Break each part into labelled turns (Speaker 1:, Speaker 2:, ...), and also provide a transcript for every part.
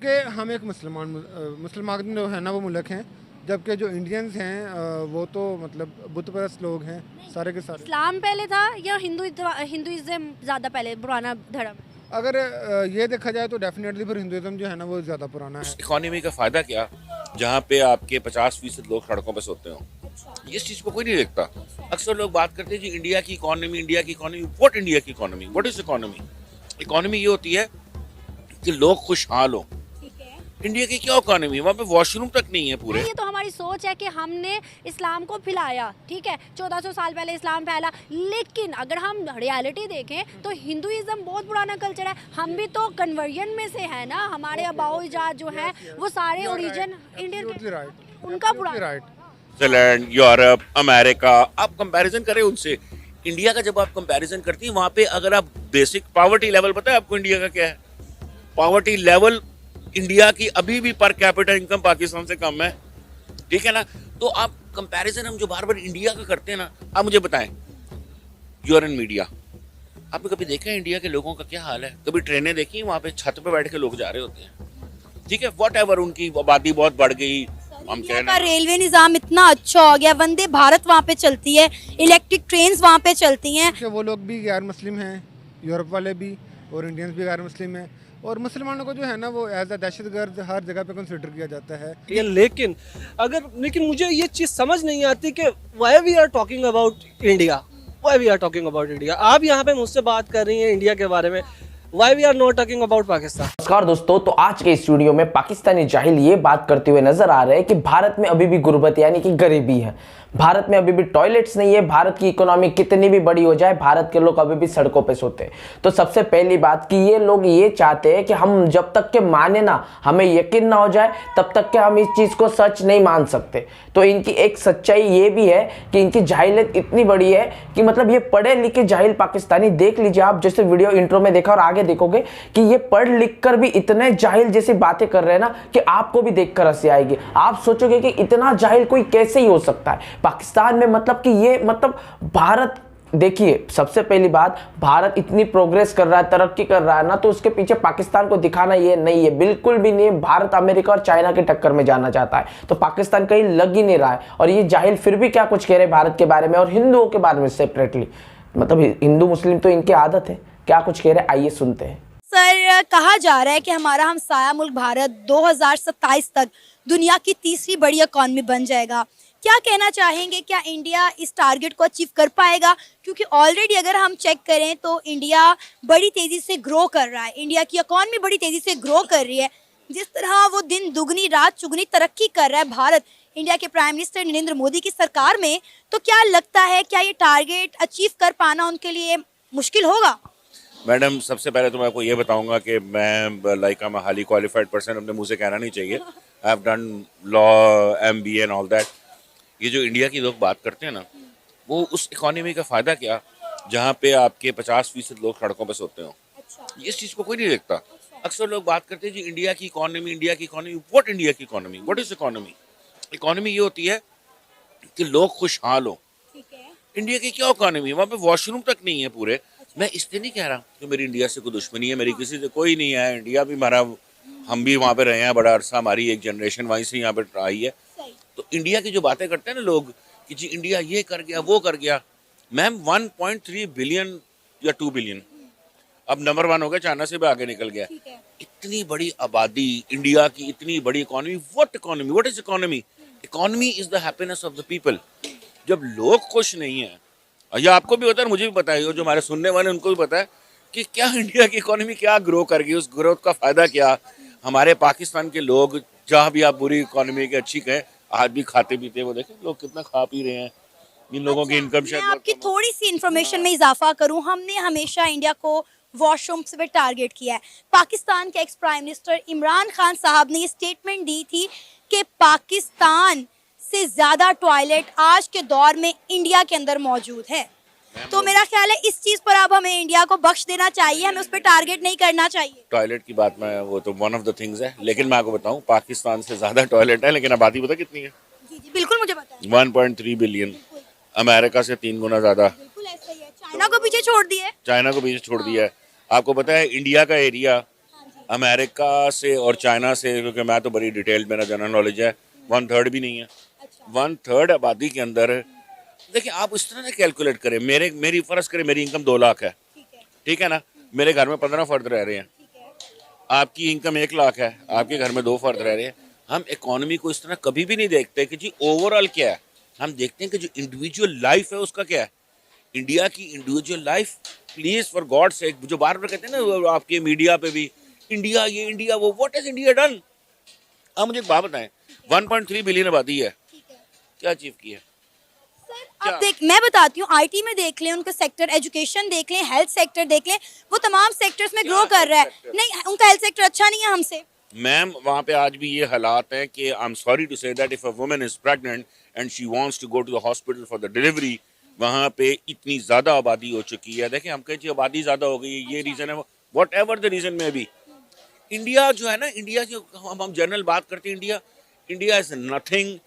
Speaker 1: कि हम एक मुसलमान जो है ना वो मुल्क हैं, जबकि जो इंडियंस हैं वो तो मतलब बुत परस्त लोग हैं सारे के सारे।
Speaker 2: इस्लाम पहले था या हिंदुइज्म ज़्यादा पहले पुराना धर्म?
Speaker 1: अगर ये देखा जाए तो डेफिनेटली फिर हिंदुइज्म जो है ना वो ज़्यादा पुराना है।
Speaker 3: उस इकोनॉमी का फायदा क्या जहाँ पे आपके 50% लोग सड़कों पे सोते हो। इस चीज को कोई नहीं देखता। अक्सर लोग बात करते हैं जी इंडिया की इकोनॉमी, व्हाट इंडिया की economy, what is economy. Economy ये होती है कि लोग खुशहाल हो। इंडिया की क्या इकोनॉमी, वहाँ पे वॉशरूम तक नहीं है पूरे।
Speaker 2: ये तो हमारी सोच है कि हमने इस्लाम को फैलाया, ठीक है, 1400 साल पहले इस्लाम फैला, लेकिन अगर हम रियलिटी देखें तो हिंदुइज्म बहुत पुराना कल्चर है। हम भी तो कन्वर्जन में से है ना, हमारे अबाओ इजाद जो है वो सारे ओरिजिन इंडियन के, उनका पुराना।
Speaker 3: न्यूजीलैंड, यूरोप, अमेरिका, आप कंपैरिजन करें उनसे। इंडिया का जब आप कंपैरिजन करती हैं वहाँ पे अगर आप बेसिक पावर्टी लेवल, पता है आपको इंडिया का क्या है? पावर्टी लेवल इंडिया की अभी भी पर कैपिटल इनकम पाकिस्तान से कम है, ठीक है ना। तो आप कंपैरिजन हम जो बार बार इंडिया का करते हैं ना, आप मुझे बताएं, यू आर इन मीडिया, आपने कभी देखा है इंडिया के लोगों का क्या हाल है? कभी ट्रेनें देखी वहाँ पे छत पे बैठ के लोग जा रहे होते हैं, ठीक है, वॉट एवर, उनकी आबादी बहुत बढ़ गई। हम कह
Speaker 4: का रेलवे निजाम इतना अच्छा हो गया, वंदे भारत वहाँ पे चलती है, इलेक्ट्रिक ट्रेन वहाँ पे चलती हैं।
Speaker 1: वो लोग भी गैर मुस्लिम हैं, यूरोप वाले भी, और इंडियंस भी गैर मुस्लिम हैं, और मुसलमानों को जो है ना वो एज अ दहशतगर्द हर जगह पे कंसिडर किया जाता है।
Speaker 5: लेकिन मुझे ये चीज़ समझ नहीं आती कि why we are talking about India. आप यहाँ पे मुझसे बात कर रही हैं इंडिया के बारे में, why we are not talking about Pakistan.
Speaker 6: नमस्कार दोस्तों, तो आज के इस वीडियो में पाकिस्तानी जाहिल ये बात करते हुए नजर आ रहे हैं कि भारत में अभी भी गुर्बत यानी कि गरीबी है, भारत में अभी भी टॉयलेट्स नहीं है, भारत की इकोनॉमी कितनी भी बड़ी हो जाए भारत के लोग अभी भी सड़कों पे सोते हैं। तो सबसे पहली बात कि ये लोग ये चाहते हैं कि हम जब तक के माने ना, हमें यकीन ना हो जाए, तब तक के हम इस चीज को सच नहीं मान सकते। तो इनकी एक सच्चाई ये भी है कि इनकी जाहिलियत इतनी बड़ी है कि मतलब ये पढ़े लिखे जाहिल पाकिस्तानी, देख लीजिए आप, जैसे वीडियो इंट्रो में देखा और आगे देखोगे कि ये पढ़ लिख कर भी इतने जाहिल जैसी बातें कर रहे हैं ना कि आपको भी देखकर हंसी आएगी। आप सोचोगे कि इतना जाहिल कोई कैसे ही हो सकता है पाकिस्तान में। मतलब कि ये भारत, देखिए सबसे पहली बात, भारत इतनी प्रोग्रेस कर रहा है, तरक्की कर रहा है ना, तो उसके पीछे पाकिस्तान को दिखाना ये नहीं है, बिल्कुल भी नहीं। भारत अमेरिका और चाइना की टक्कर में जाना चाहता है, तो पाकिस्तान कहीं लग ही नहीं रहा है। और ये जाहिल फिर भी क्या कुछ कह रहे हैं भारत के बारे में और हिंदुओं के बारे में सेपरेटली। मतलब हिंदू मुस्लिम तो इनकी आदत है, क्या कुछ कह रहे हैं आइए सुनते हैं।
Speaker 4: सर, कहा जा रहा है कि हमारा हमसाया मुल्क भारत 2027 तक दुनिया की तीसरी बड़ी इकॉनमी बन जाएगा। क्या कहना चाहेंगे, क्या इंडिया इस टारगेट को अचीव कर पाएगा? क्योंकि ऑलरेडी अगर हम चेक करें तो इंडिया बड़ी तेज़ी से ग्रो कर रहा है, इंडिया की इकॉनमी बड़ी तेज़ी से ग्रो कर रही है। जिस तरह वो दिन दुगनी रात चुगनी तरक्की कर रहा है भारत, इंडिया के प्राइम मिनिस्टर नरेंद्र मोदी की सरकार में, तो क्या लगता है क्या ये टारगेट अचीव कर पाना उनके लिए मुश्किल होगा?
Speaker 3: मैडम, सबसे पहले तो मैं आपको ये बताऊंगा कि मैं like I am highly qualified person, अपने मुंह से कहना नहीं चाहिए। I have done law, MBA and all that. ये जो इंडिया की लोग बात करते हैं ना, वो उस इकोनॉमी का फ़ायदा क्या जहाँ पे आपके 50% लोग सड़कों पे सोते हो। इस चीज़ को कोई नहीं देखता। अक्सर लोग बात करते हैं जी इंडिया की इकोनॉमी, व्हाट इंडिया की economy, what is economy. Economy ये होती है कि लोग खुशहाल हो। इंडिया की क्या इकोनॉमी, वहाँ पे वॉशरूम तक नहीं है पूरे। मैं इसलिए नहीं कह रहा कि मेरी इंडिया से कोई दुश्मनी है, मेरी किसी से कोई नहीं है। इंडिया भी हमारा, हम भी वहाँ पे रहे हैं बड़ा अरसा, हमारी एक जनरेशन वहीं से यहाँ पे आई है। तो इंडिया की जो बातें करते हैं ना लोग कि जी इंडिया ये कर गया वो कर गया, मैम 1.3 बिलियन या 2 बिलियन, अब नंबर 1 हो गया, चाइना से भी आगे निकल गया। इतनी बड़ी आबादी इंडिया की, इतनी बड़ी economy, what is economy. Economy is the happiness of the people. जब लोग खुश नहीं है, या आपको भी पता है, मुझे भी पता है, जो हमारे सुनने वाले उनको भी पता है कि क्या इंडिया की इकोनॉमी क्या ग्रो कर गई, उस ग्रोथ का फायदा क्या। हमारे पाकिस्तान के लोग, जहाँ भी आप बुरी इकोनॉमी की अच्छी कहें, आज भी खाते पीते, वो देखें लोग कितना खा पी रहे हैं। इन लोगों की इनकम शायद
Speaker 4: आपकी थोड़ी सी इन्फॉर्मेशन में इजाफा करूं, हमने हमेशा इंडिया को वॉशरूम्स पे टारगेट किया है। पाकिस्तान के ex prime minister Imran Khan साहब ने ये स्टेटमेंट दी थी कि पाकिस्तान से ज्यादा टॉयलेट आज के दौर में इंडिया के अंदर मौजूद है। तो मेरा ख्याल है इस चीज पर अब हमें इंडिया को बख्श देना चाहिए, हमें उस पर टारगेट नहीं करना चाहिए।
Speaker 3: टॉयलेट की बात में, वो तो वन ऑफ द थिंग्स है, लेकिन मैं आपको बताऊं पाकिस्तान से ज्यादा टॉयलेट है, लेकिन आबादी पता कितनी है?
Speaker 4: जी जी बिल्कुल मुझे पता है।
Speaker 3: 1.3 बिलियन, अमेरिका से 3 गुना ज्यादा।
Speaker 4: बिल्कुल ऐसा ही है, चाइना को पीछे छोड़ दिया है।
Speaker 3: चाइना को पीछे छोड़ दिया है। आपको पता है इंडिया का एरिया अमेरिका से और चाइना से, क्योंकि मैं तो बड़ी डिटेल्ड, मेरा जनरल नॉलेज है, 1/3 भी नहीं है। 1/3 आबादी के अंदर देखिए, आप इस तरह से कैलकुलेट करें, मेरी फर्ज करें मेरी इनकम 2 लाख है, ठीक है ना, मेरे घर में 15 फर्द रह रहे हैं, आपकी इनकम 1 लाख है, आपके घर में 2 फर्द रह रहे हैं। हम इकोनॉमी को इस तरह कभी भी नहीं देखते कि जी ओवरऑल क्या है, हम देखते हैं कि जो इंडिविजुअल लाइफ है उसका क्या है। इंडिया की individual life, please for God से, जो बार बार कहते हैं ना वो आपके मीडिया पे भी, इंडिया ये इंडिया वो, व्हाट इज इंडिया डन। आप मुझे एक बात बताएं, 1.3 बिलियन आबादी है, क्या अचीव किया?
Speaker 4: अब देख, मैं बताती हूँ, आईटी में देख लें उनका सेक्टर, एजुकेशन देख लें, हेल्थ सेक्टर देख लें, वो तमाम सेक्टर्स में ग्रो कर रहा है। नहीं, उनका हेल्थ सेक्टर अच्छा नहीं है हमसे।
Speaker 3: मैम वहाँ पे आज भी ये हालात हैं कि I am sorry to say that if a woman is pregnant and she wants to go to the hospital for the delivery, वहाँ पे इतनी ज़्यादा आबादी हो चुकी है। देखिए, हम कहें आबादी ज़्यादा हो गई है, ये रीज़न है, वॉट एवर द रीज़न में भी इंडिया जो है ना, इंडिया जो हम जनरल बात करते हैं, इंडिया इज नथिंग।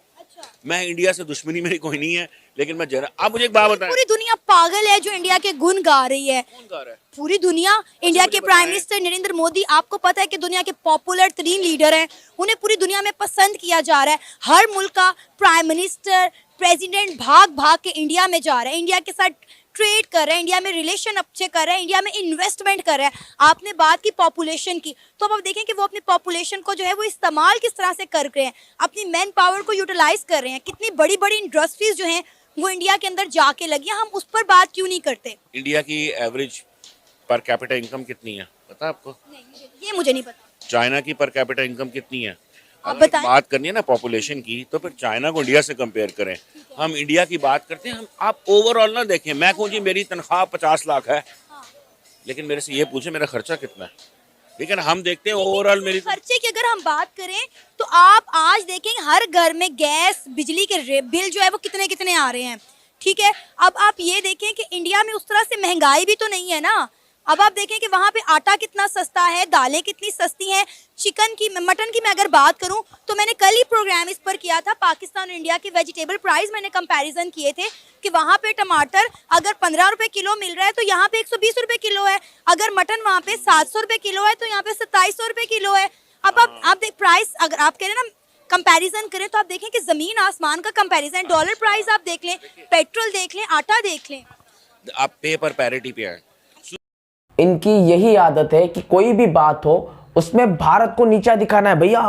Speaker 3: मैं इंडिया से दुश्मनी मेरी कोई नहीं है, लेकिन मैं आप मुझे एक बात बताएं,
Speaker 4: पूरी दुनिया पागल है जो इंडिया के गुण गा रही है।
Speaker 3: कौन गा रहा है?
Speaker 4: पूरी दुनिया। इंडिया के प्राइम मिनिस्टर नरेंद्र मोदी, आपको पता है कि दुनिया के पॉपुलर तरीन लीडर हैं, उन्हें पूरी दुनिया में पसंद किया जा रहा है। हर मुल्क का प्राइम मिनिस्टर, प्रेसिडेंट भाग भाग के इंडिया में जा रहा है, इंडिया के साथ ट्रेड कर रहे हैं, इंडिया में रिलेशन अच्छे कर रहे हैं, इंडिया में इन्वेस्टमेंट कर रहे हैं। आपने बात की पॉपुलेशन की, तो अब आप देखें कि वो अपनी पॉपुलेशन को जो है वो इस्तेमाल किस तरह से कर रहे हैं, अपनी मैन पावर को यूटिलाइज कर रहे हैं। कितनी बड़ी बड़ी इंडस्ट्रीज जो हैं वो इंडिया के अंदर जाके लगी हैं, हम उस पर बात क्यों नहीं करते?
Speaker 3: इंडिया की एवरेज पर कैपिटा इनकम कितनी है पता है आपको?
Speaker 4: नहीं, ये मुझे नहीं पता।
Speaker 3: चाइना की पर कैपिटा इनकम कितनी है?
Speaker 4: आप
Speaker 3: अगर
Speaker 4: बताएं।
Speaker 3: बात करनी है ना पॉपुलेशन की, तो फिर चाइना को इंडिया से कंपेयर करें। हम इंडिया की बात करते हैं, हम आप ओवरऑल ना देखें। मैं कहूँ जी मेरी तनख्वाह 50 लाख है, लेकिन मेरे से ये पूछे मेरा खर्चा कितना है, ठीक है ना। हम देखते हैं ओवरऑल मेरी
Speaker 4: खर्चे की अगर हम बात करें तो आप आज देखेंगे हर घर में गैस बिजली के बिल जो है वो कितने कितने आ रहे हैं, ठीक है। अब आप ये देखें कि इंडिया में उस तरह से महंगाई भी तो नहीं है ना। अब आप देखें कि वहाँ पे आटा कितना सस्ता है, दालें कितनी सस्ती हैं, चिकन की, मटन की मैं अगर बात करूं तो मैंने कल ही प्रोग्राम इस पर किया था, पाकिस्तान और इंडिया के वेजिटेबल प्राइस मैंने कंपैरिजन किए थे कि वहाँ पे टमाटर अगर 15 रुपए किलो मिल रहा है तो यहाँ पे 120 रुपए किलो है, अगर मटन वहाँ पे 700 रुपए किलो है तो यहाँ पे 2700 रुपए किलो है। अब आप देख प्राइस, अगर आप कह रहे हैं ना कंपैरिजन करें तो आप देखें कि जमीन आसमान का कंपैरिजन। डॉलर प्राइस आप देख लें, पेट्रोल देख लें, आटा देख लें,
Speaker 3: आप पे पर पैरिटी पे आए।
Speaker 6: इनकी यही आदत है कि कोई भी बात हो उसमें भारत को नीचा दिखाना है। भैया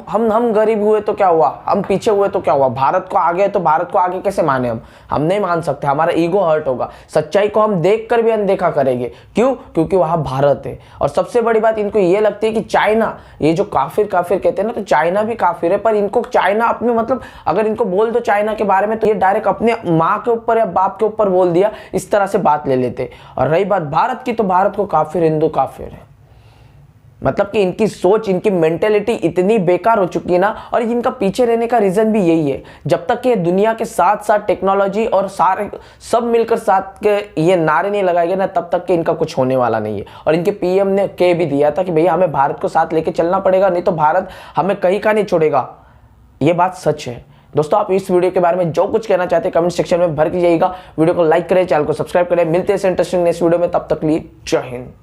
Speaker 6: हम गरीब हुए तो क्या हुआ, हम पीछे हुए तो क्या हुआ, भारत को आगे, तो भारत को आगे कैसे माने? हम नहीं मान सकते, हमारा ईगो हर्ट होगा। सच्चाई को हम देखकर भी अनदेखा करेंगे। क्यों? क्योंकि वहां भारत है। और सबसे बड़ी बात इनको ये लगती है कि चाइना, ये जो काफिर कहते हैं ना, तो चाइना भी काफिर है, पर इनको चाइना अपने, मतलब अगर इनको बोल दो चाइना के बारे में तो ये डायरेक्ट अपने माँ के ऊपर या बाप के ऊपर बोल दिया, इस तरह से बात ले लेते। और रही बात भारत की, तो भारत को काफिर, हिंदू काफिर है। मतलब कि इनकी सोच, इनकी मेंटेलिटी इतनी बेकार हो चुकी है ना। और इनका पीछे रहने का रीजन भी यही है, जब तक कि दुनिया के साथ साथ टेक्नोलॉजी और सारे सब मिलकर साथ के ये नारे नहीं लगाएंगे ना, तब तक कि इनका कुछ होने वाला नहीं है। और इनके पीएम ने कह भी दिया था कि भैया हमें भारत को साथ लेके चलना पड़ेगा, नहीं तो भारत हमें कहीं का नहीं छोड़ेगा। ये बात सच है। दोस्तों, आप इस वीडियो के बारे में जो कुछ कहना चाहते हैं कमेंट सेक्शन में भर कीजिएगा। वीडियो को लाइक करें, चैनल को सब्सक्राइब करें। मिलते हैं इंटरेस्टिंग नेक्स्ट वीडियो में, तब तक लिए जय हिंद।